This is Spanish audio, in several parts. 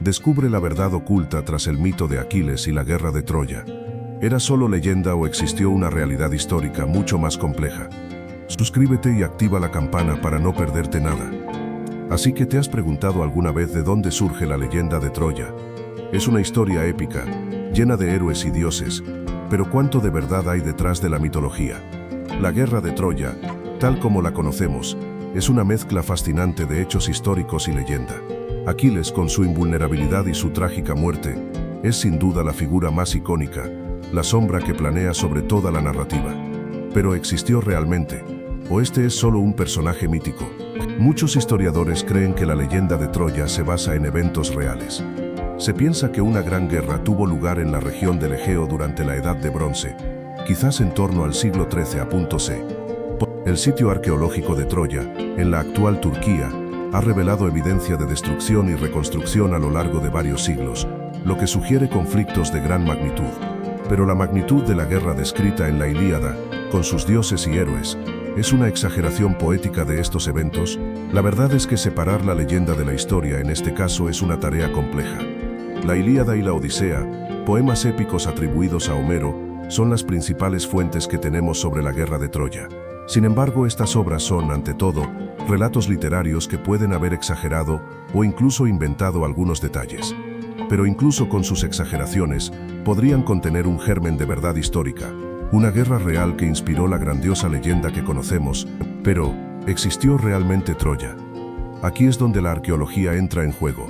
Descubre la verdad oculta tras el mito de Aquiles y la guerra de Troya. ¿Era solo leyenda o existió una realidad histórica mucho más compleja? Suscríbete y activa la campana para no perderte nada. Así que ¿te has preguntado alguna vez de dónde surge la leyenda de Troya? Es una historia épica, llena de héroes y dioses, pero ¿cuánto de verdad hay detrás de la mitología? La guerra de Troya, tal como la conocemos, es una mezcla fascinante de hechos históricos y leyenda. Aquiles, con su invulnerabilidad y su trágica muerte, es sin duda la figura más icónica, la sombra que planea sobre toda la narrativa. ¿Pero existió realmente? ¿O este es solo un personaje mítico? Muchos historiadores creen que la leyenda de Troya se basa en eventos reales. Se piensa que una gran guerra tuvo lugar en la región del Egeo durante la Edad de Bronce, quizás en torno al siglo XIII a.C. El sitio arqueológico de Troya, en la actual Turquía, ha revelado evidencia de destrucción y reconstrucción a lo largo de varios siglos, lo que sugiere conflictos de gran magnitud. Pero la magnitud de la guerra descrita en la Ilíada, con sus dioses y héroes, ¿es una exageración poética de estos eventos? La verdad es que separar la leyenda de la historia en este caso es una tarea compleja. La Ilíada y la Odisea, poemas épicos atribuidos a Homero, son las principales fuentes que tenemos sobre la guerra de Troya. Sin embargo, estas obras son, ante todo, relatos literarios que pueden haber exagerado o incluso inventado algunos detalles. Pero incluso con sus exageraciones, podrían contener un germen de verdad histórica, una guerra real que inspiró la grandiosa leyenda que conocemos. Pero, ¿existió realmente Troya? Aquí es donde la arqueología entra en juego.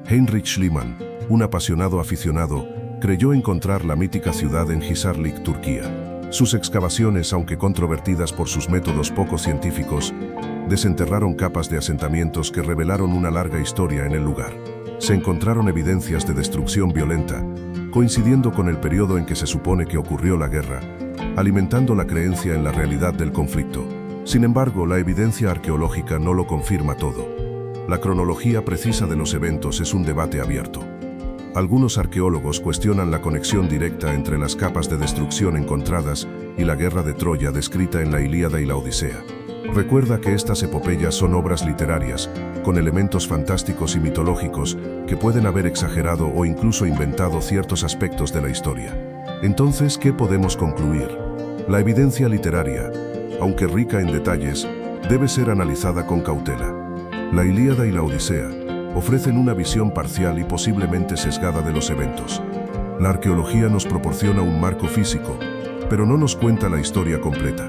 Heinrich Schliemann, un apasionado aficionado, creyó encontrar la mítica ciudad en Hisarlik, Turquía. Sus excavaciones, aunque controvertidas por sus métodos poco científicos, desenterraron capas de asentamientos que revelaron una larga historia en el lugar. Se encontraron evidencias de destrucción violenta, coincidiendo con el periodo en que se supone que ocurrió la guerra, alimentando la creencia en la realidad del conflicto. Sin embargo, la evidencia arqueológica no lo confirma todo. La cronología precisa de los eventos es un debate abierto. Algunos arqueólogos cuestionan la conexión directa entre las capas de destrucción encontradas y la guerra de Troya descrita en la Ilíada y la Odisea. Recuerda que estas epopeyas son obras literarias, con elementos fantásticos y mitológicos que pueden haber exagerado o incluso inventado ciertos aspectos de la historia. Entonces, ¿qué podemos concluir? La evidencia literaria, aunque rica en detalles, debe ser analizada con cautela. La Ilíada y la Odisea ofrecen una visión parcial y posiblemente sesgada de los eventos. La arqueología nos proporciona un marco físico, pero no nos cuenta la historia completa.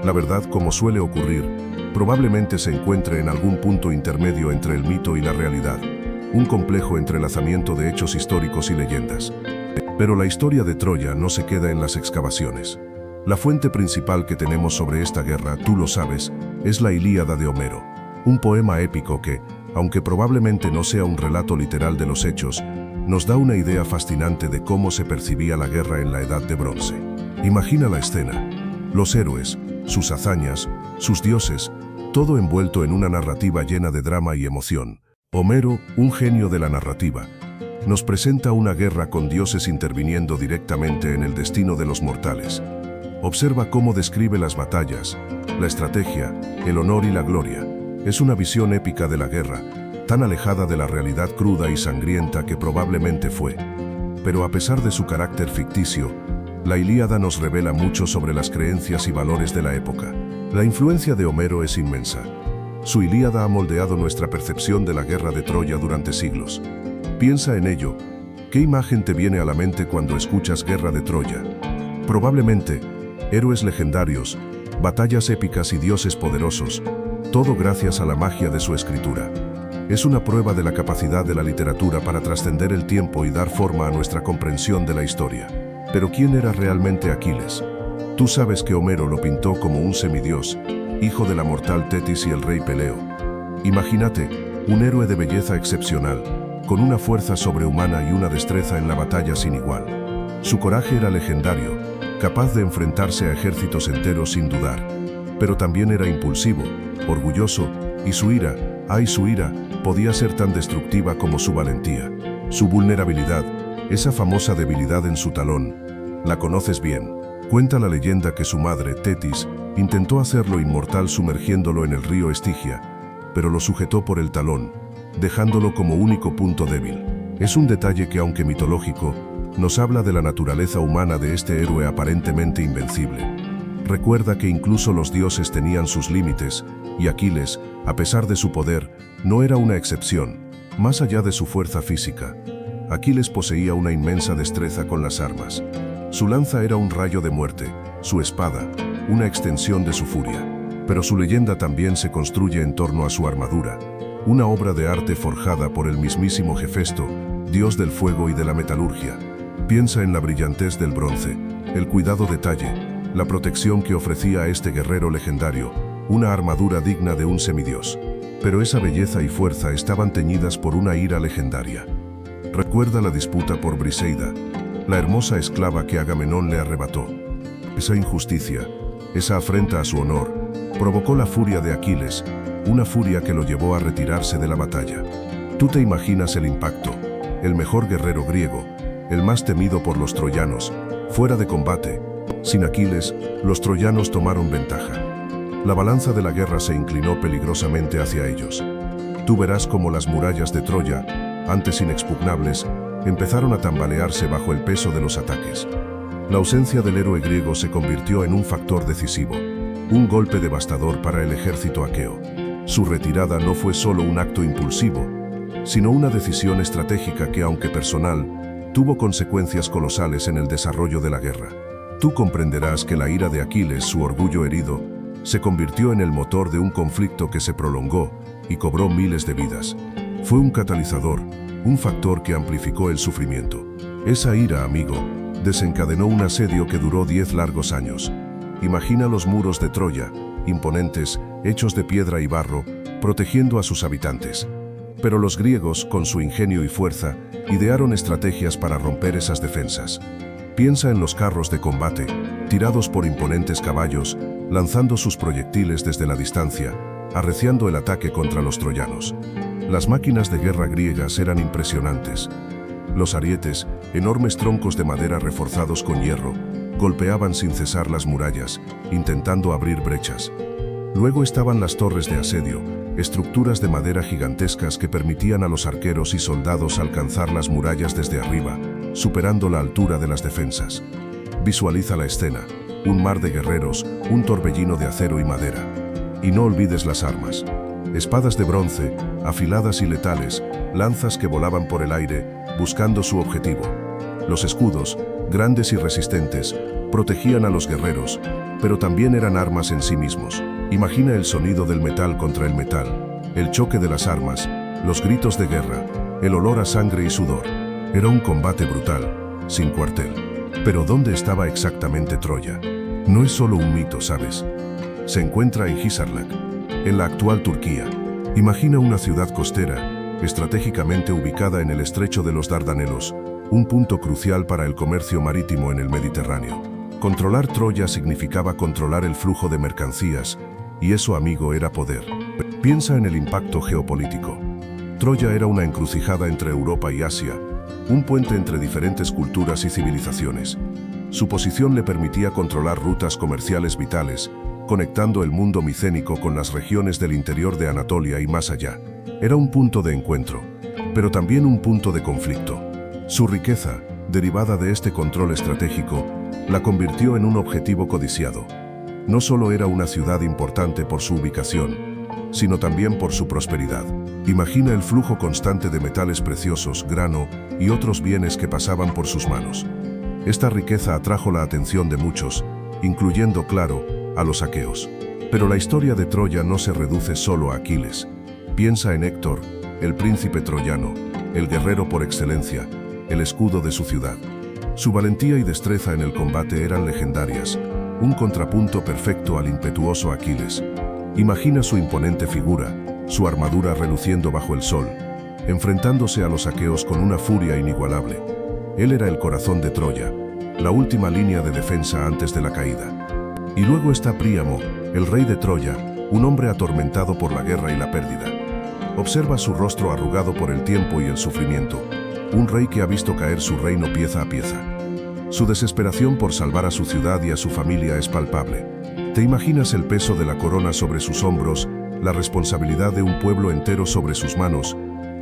La verdad, como suele ocurrir, probablemente se encuentre en algún punto intermedio entre el mito y la realidad, un complejo entrelazamiento de hechos históricos y leyendas. Pero la historia de Troya no se queda en las excavaciones. La fuente principal que tenemos sobre esta guerra, tú lo sabes, es la Ilíada de Homero, un poema épico que, aunque probablemente no sea un relato literal de los hechos, nos da una idea fascinante de cómo se percibía la guerra en la Edad de Bronce. Imagina la escena. Los héroes, sus hazañas, sus dioses, todo envuelto en una narrativa llena de drama y emoción. Homero, un genio de la narrativa, nos presenta una guerra con dioses interviniendo directamente en el destino de los mortales. Observa cómo describe las batallas, la estrategia, el honor y la gloria. Es una visión épica de la guerra, tan alejada de la realidad cruda y sangrienta que probablemente fue. Pero a pesar de su carácter ficticio, la Ilíada nos revela mucho sobre las creencias y valores de la época. La influencia de Homero es inmensa. Su Ilíada ha moldeado nuestra percepción de la guerra de Troya durante siglos. Piensa en ello. ¿Qué imagen te viene a la mente cuando escuchas Guerra de Troya? Probablemente, héroes legendarios, batallas épicas y dioses poderosos, todo gracias a la magia de su escritura. Es una prueba de la capacidad de la literatura para trascender el tiempo y dar forma a nuestra comprensión de la historia. Pero ¿quién era realmente Aquiles? Tú sabes que Homero lo pintó como un semidios, hijo de la mortal Tetis y el rey Peleo. Imagínate, un héroe de belleza excepcional, con una fuerza sobrehumana y una destreza en la batalla sin igual. Su coraje era legendario, capaz de enfrentarse a ejércitos enteros sin dudar. Pero también era impulsivo, orgulloso, y su ira, podía ser tan destructiva como su valentía. Su vulnerabilidad, esa famosa debilidad en su talón, la conoces bien. Cuenta la leyenda que su madre, Tetis, intentó hacerlo inmortal sumergiéndolo en el río Estigia, pero lo sujetó por el talón, dejándolo como único punto débil. Es un detalle que, aunque mitológico, nos habla de la naturaleza humana de este héroe aparentemente invencible. Recuerda que incluso los dioses tenían sus límites, y Aquiles, a pesar de su poder, no era una excepción, más allá de su fuerza física. Aquiles poseía una inmensa destreza con las armas. Su lanza era un rayo de muerte, su espada, una extensión de su furia. Pero su leyenda también se construye en torno a su armadura, una obra de arte forjada por el mismísimo Hefesto, dios del fuego y de la metalurgia. Piensa en la brillantez del bronce, el cuidado detalle, la protección que ofrecía a este guerrero legendario, una armadura digna de un semidios. Pero esa belleza y fuerza estaban teñidas por una ira legendaria. Recuerda la disputa por Briseida, la hermosa esclava que Agamenón le arrebató. Esa injusticia, esa afrenta a su honor, provocó la furia de Aquiles, una furia que lo llevó a retirarse de la batalla. Tú te imaginas el impacto, el mejor guerrero griego, el más temido por los troyanos, fuera de combate. Sin Aquiles, los troyanos tomaron ventaja. La balanza de la guerra se inclinó peligrosamente hacia ellos. Tú verás cómo las murallas de Troya, antes inexpugnables, empezaron a tambalearse bajo el peso de los ataques. La ausencia del héroe griego se convirtió en un factor decisivo, un golpe devastador para el ejército aqueo. Su retirada no fue solo un acto impulsivo, sino una decisión estratégica que, aunque personal, tuvo consecuencias colosales en el desarrollo de la guerra. Tú comprenderás que la ira de Aquiles, su orgullo herido, se convirtió en el motor de un conflicto que se prolongó y cobró miles de vidas. Fue un catalizador, un factor que amplificó el sufrimiento. Esa ira, amigo, desencadenó un asedio que duró 10 largos años. Imagina los muros de Troya, imponentes, hechos de piedra y barro, protegiendo a sus habitantes. Pero los griegos, con su ingenio y fuerza, idearon estrategias para romper esas defensas. Piensa en los carros de combate, tirados por imponentes caballos, lanzando sus proyectiles desde la distancia, arreciando el ataque contra los troyanos. Las máquinas de guerra griegas eran impresionantes. Los arietes, enormes troncos de madera reforzados con hierro, golpeaban sin cesar las murallas, intentando abrir brechas. Luego estaban las torres de asedio, estructuras de madera gigantescas que permitían a los arqueros y soldados alcanzar las murallas desde arriba, superando la altura de las defensas. Visualiza la escena, un mar de guerreros, un torbellino de acero y madera. Y no olvides las armas. Espadas de bronce, afiladas y letales, lanzas que volaban por el aire, buscando su objetivo. Los escudos, grandes y resistentes, protegían a los guerreros, pero también eran armas en sí mismos. Imagina el sonido del metal contra el metal, el choque de las armas, los gritos de guerra, el olor a sangre y sudor. Era un combate brutal, sin cuartel. Pero ¿dónde estaba exactamente Troya? No es solo un mito, ¿sabes? Se encuentra en Hisarlik, en la actual Turquía. Imagina una ciudad costera, estratégicamente ubicada en el estrecho de los Dardanelos, un punto crucial para el comercio marítimo en el Mediterráneo. Controlar Troya significaba controlar el flujo de mercancías, y eso, amigo, era poder. Piensa en el impacto geopolítico. Troya era una encrucijada entre Europa y Asia, un puente entre diferentes culturas y civilizaciones. Su posición le permitía controlar rutas comerciales vitales, conectando el mundo micénico con las regiones del interior de Anatolia y más allá. Era un punto de encuentro, pero también un punto de conflicto. Su riqueza, derivada de este control estratégico, la convirtió en un objetivo codiciado. No solo era una ciudad importante por su ubicación, sino también por su prosperidad. Imagina el flujo constante de metales preciosos, grano y otros bienes que pasaban por sus manos. Esta riqueza atrajo la atención de muchos, incluyendo, claro, a los aqueos. Pero la historia de Troya no se reduce solo a Aquiles. Piensa en Héctor, el príncipe troyano, el guerrero por excelencia, el escudo de su ciudad. Su valentía y destreza en el combate eran legendarias, un contrapunto perfecto al impetuoso Aquiles. Imagina su imponente figura, su armadura reluciendo bajo el sol, enfrentándose a los aqueos con una furia inigualable. Él era el corazón de Troya, la última línea de defensa antes de la caída. Y luego está Príamo, el rey de Troya, un hombre atormentado por la guerra y la pérdida. Observa su rostro arrugado por el tiempo y el sufrimiento, un rey que ha visto caer su reino pieza a pieza. Su desesperación por salvar a su ciudad y a su familia es palpable. ¿Te imaginas el peso de la corona sobre sus hombros, la responsabilidad de un pueblo entero sobre sus manos?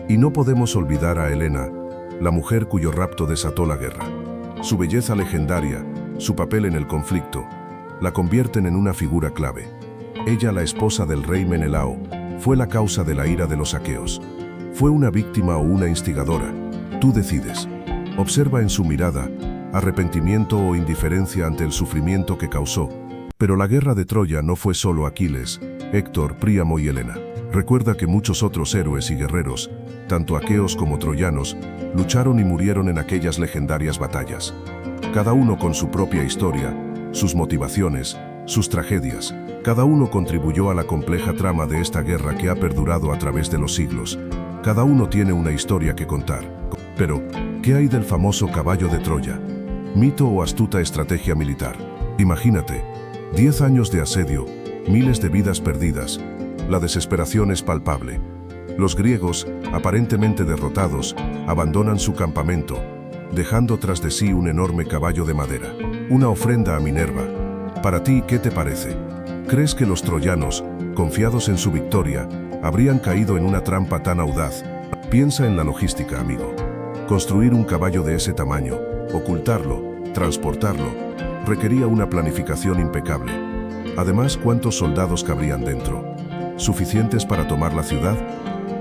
Y no podemos olvidar a Helena, la mujer cuyo rapto desató la guerra. Su belleza legendaria, su papel en el conflicto, la convierten en una figura clave. Ella, la esposa del rey Menelao, fue la causa de la ira de los aqueos. ¿Fue una víctima o una instigadora? Tú decides. Observa en su mirada arrepentimiento o indiferencia ante el sufrimiento que causó. Pero la guerra de Troya no fue solo Aquiles, Héctor, Príamo y Helena. Recuerda que muchos otros héroes y guerreros, tanto aqueos como troyanos, lucharon y murieron en aquellas legendarias batallas. Cada uno con su propia historia, sus motivaciones, sus tragedias. Cada uno contribuyó a la compleja trama de esta guerra que ha perdurado a través de los siglos. Cada uno tiene una historia que contar. Pero, ¿qué hay del famoso caballo de Troya? ¿Mito o astuta estrategia militar? Imagínate, 10 años de asedio, miles de vidas perdidas. La desesperación es palpable. Los griegos, aparentemente derrotados, abandonan su campamento, dejando tras de sí un enorme caballo de madera. Una ofrenda a Minerva. Para ti, ¿qué te parece? ¿Crees que los troyanos, confiados en su victoria, habrían caído en una trampa tan audaz? Piensa en la logística, amigo. Construir un caballo de ese tamaño, ocultarlo, transportarlo, requería una planificación impecable. Además, ¿cuántos soldados cabrían dentro? ¿Suficientes para tomar la ciudad?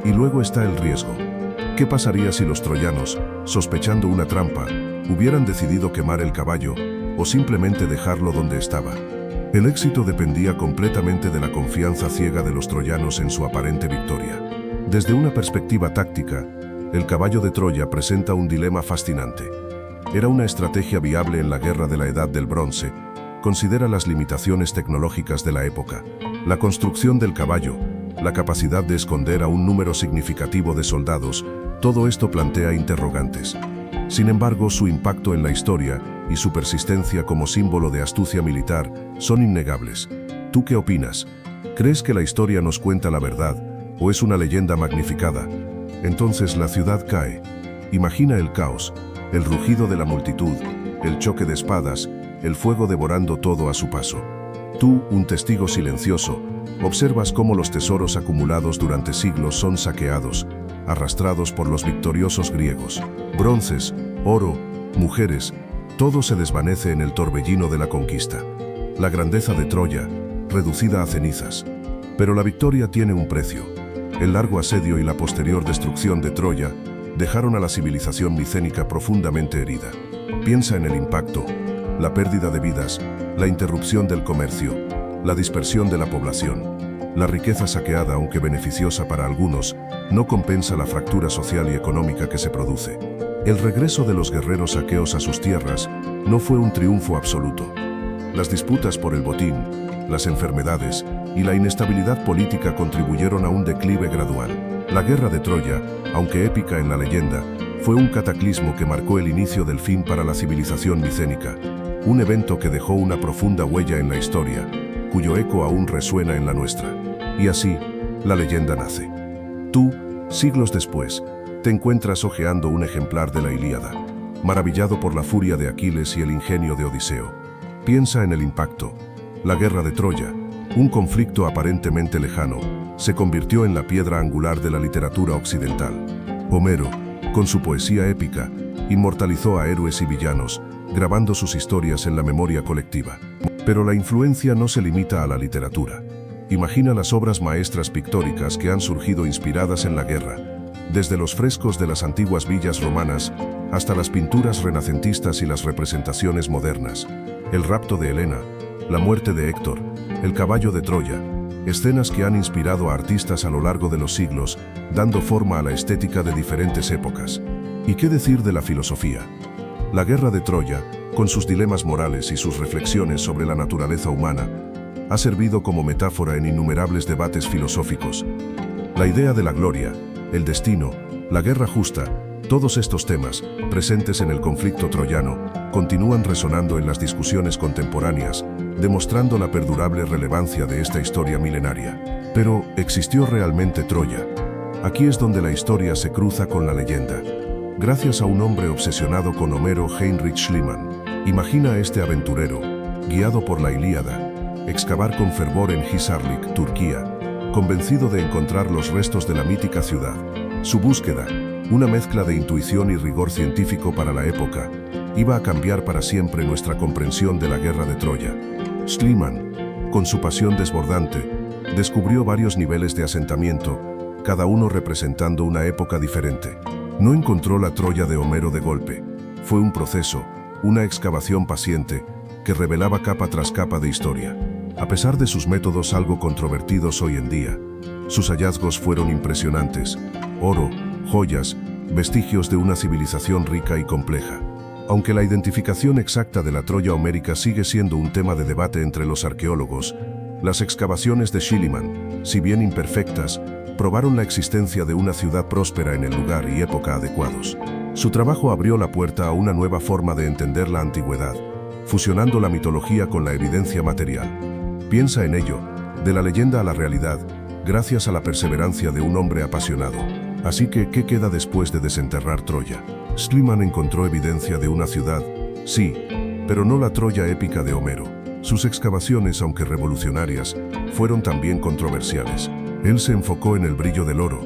Y luego está el riesgo. ¿Qué pasaría si los troyanos, sospechando una trampa, hubieran decidido quemar el caballo o simplemente dejarlo donde estaba? El éxito dependía completamente de la confianza ciega de los troyanos en su aparente victoria. Desde una perspectiva táctica, el caballo de Troya presenta un dilema fascinante. Era una estrategia viable en la guerra de la Edad del Bronce. Considera las limitaciones tecnológicas de la época, la construcción del caballo, la capacidad de esconder a un número significativo de soldados. Todo esto plantea interrogantes. Sin embargo, su impacto en la historia y su persistencia como símbolo de astucia militar son innegables. ¿Tú qué opinas? ¿Crees que la historia nos cuenta la verdad o es una leyenda magnificada? Entonces la ciudad cae. Imagina el caos, el rugido de la multitud, el choque de espadas, el fuego devorando todo a su paso. Tú, un testigo silencioso, observas cómo los tesoros acumulados durante siglos son saqueados, arrastrados por los victoriosos griegos. Bronces, oro, mujeres, todo se desvanece en el torbellino de la conquista. La grandeza de Troya, reducida a cenizas. Pero la victoria tiene un precio. El largo asedio y la posterior destrucción de Troya dejaron a la civilización micénica profundamente herida. Piensa en el impacto, la pérdida de vidas, la interrupción del comercio, la dispersión de la población. La riqueza saqueada, aunque beneficiosa para algunos, no compensa la fractura social y económica que se produce. El regreso de los guerreros aqueos a sus tierras no fue un triunfo absoluto. Las disputas por el botín, las enfermedades y la inestabilidad política contribuyeron a un declive gradual. La guerra de Troya, aunque épica en la leyenda, fue un cataclismo que marcó el inicio del fin para la civilización micénica, un evento que dejó una profunda huella en la historia, cuyo eco aún resuena en la nuestra. Y así, la leyenda nace. Tú, siglos después, te encuentras hojeando un ejemplar de la Ilíada, maravillado por la furia de Aquiles y el ingenio de Odiseo. Piensa en el impacto. La guerra de Troya, un conflicto aparentemente lejano, se convirtió en la piedra angular de la literatura occidental. Homero, con su poesía épica, inmortalizó a héroes y villanos, grabando sus historias en la memoria colectiva. Pero la influencia no se limita a la literatura. Imagina las obras maestras pictóricas que han surgido inspiradas en la guerra, desde los frescos de las antiguas villas romanas hasta las pinturas renacentistas y las representaciones modernas. El rapto de Helena, la muerte de Héctor, el caballo de Troya, escenas que han inspirado a artistas a lo largo de los siglos, dando forma a la estética de diferentes épocas. ¿Y qué decir de la filosofía? La guerra de Troya, con sus dilemas morales y sus reflexiones sobre la naturaleza humana, ha servido como metáfora en innumerables debates filosóficos. La idea de la gloria, el destino, la guerra justa, todos estos temas, presentes en el conflicto troyano, continúan resonando en las discusiones contemporáneas, demostrando la perdurable relevancia de esta historia milenaria. Pero, ¿existió realmente Troya? Aquí es donde la historia se cruza con la leyenda. Gracias a un hombre obsesionado con Homero, Heinrich Schliemann. Imagina a este aventurero, guiado por la Ilíada, excavar con fervor en Hisarlik, Turquía, convencido de encontrar los restos de la mítica ciudad. Su búsqueda, una mezcla de intuición y rigor científico para la época, iba a cambiar para siempre nuestra comprensión de la guerra de Troya. Schliemann, con su pasión desbordante, descubrió varios niveles de asentamiento, cada uno representando una época diferente. No encontró la Troya de Homero de golpe. Fue un proceso, una excavación paciente, que revelaba capa tras capa de historia. A pesar de sus métodos algo controvertidos hoy en día, sus hallazgos fueron impresionantes. Oro, joyas, vestigios de una civilización rica y compleja. Aunque la identificación exacta de la Troya homérica sigue siendo un tema de debate entre los arqueólogos, las excavaciones de Schliemann, si bien imperfectas, probaron la existencia de una ciudad próspera en el lugar y época adecuados. Su trabajo abrió la puerta a una nueva forma de entender la antigüedad, fusionando la mitología con la evidencia material. Piensa en ello, de la leyenda a la realidad, gracias a la perseverancia de un hombre apasionado. Así que, ¿qué queda después de desenterrar Troya? Schliemann encontró evidencia de una ciudad, sí, pero no la Troya épica de Homero. Sus excavaciones, aunque revolucionarias, fueron también controversiales. Él se enfocó en el brillo del oro,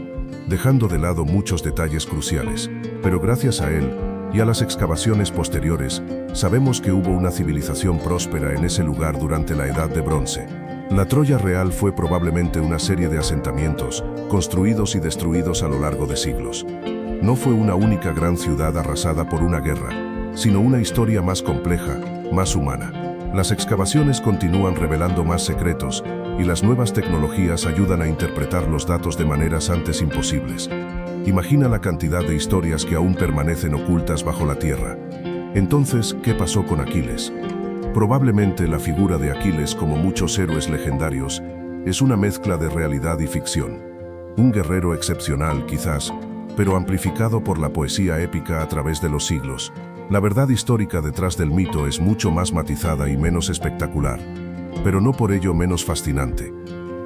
dejando de lado muchos detalles cruciales. Pero gracias a él, y a las excavaciones posteriores, sabemos que hubo una civilización próspera en ese lugar durante la Edad de Bronce. La Troya real fue probablemente una serie de asentamientos, construidos y destruidos a lo largo de siglos. No fue una única gran ciudad arrasada por una guerra, sino una historia más compleja, más humana. Las excavaciones continúan revelando más secretos, y las nuevas tecnologías ayudan a interpretar los datos de maneras antes imposibles. Imagina la cantidad de historias que aún permanecen ocultas bajo la tierra. Entonces, ¿qué pasó con Aquiles? Probablemente la figura de Aquiles, como muchos héroes legendarios, es una mezcla de realidad y ficción. Un guerrero excepcional, quizás, pero amplificado por la poesía épica a través de los siglos. La verdad histórica detrás del mito es mucho más matizada y menos espectacular, pero no por ello menos fascinante.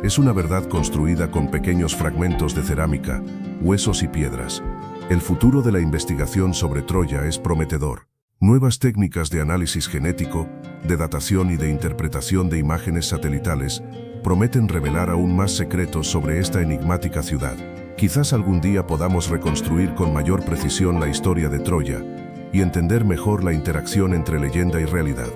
Es una verdad construida con pequeños fragmentos de cerámica, huesos y piedras. El futuro de la investigación sobre Troya es prometedor. Nuevas técnicas de análisis genético, de datación y de interpretación de imágenes satelitales prometen revelar aún más secretos sobre esta enigmática ciudad. Quizás algún día podamos reconstruir con mayor precisión la historia de Troya y entender mejor la interacción entre leyenda y realidad.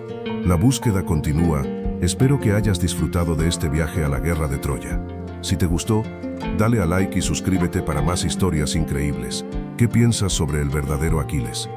La búsqueda continúa. Espero que hayas disfrutado de este viaje a la guerra de Troya. Si te gustó, dale a like y suscríbete para más historias increíbles. ¿Qué piensas sobre el verdadero Aquiles?